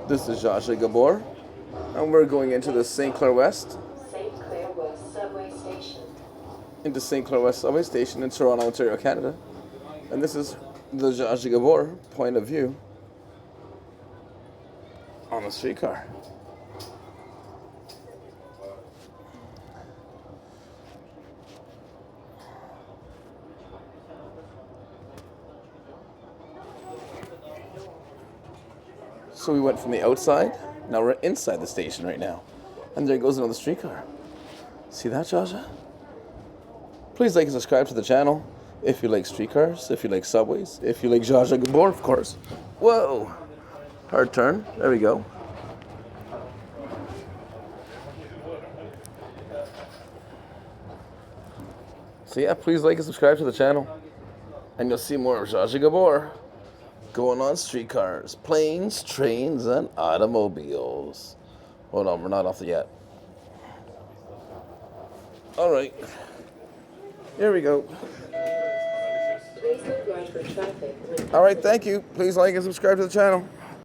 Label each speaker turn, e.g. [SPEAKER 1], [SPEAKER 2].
[SPEAKER 1] This is Zsa Zsa Gabor, and we're going into the St. Clair West.
[SPEAKER 2] St. Clair West Subway Station.
[SPEAKER 1] Into St. Clair West Subway Station in Toronto, Ontario, Canada. And this is the Zsa Zsa Gabor point of view on a streetcar. So we went from the outside, now we're inside the station right now. And there goes another streetcar. See that, Zsa Zsa? Please like and subscribe to the channel if you like streetcars, if you like subways, if you like Zsa Zsa Gabor, of course. Whoa! Hard turn. There we go. So yeah, please like and subscribe to the channel. And you'll see more of Zsa Zsa Gabor going on streetcars, planes, trains, and automobiles. Hold on, we're not off yet. Alright. Here we go.
[SPEAKER 2] Please look right for traffic.
[SPEAKER 1] Alright, thank you. Please like and subscribe to the channel.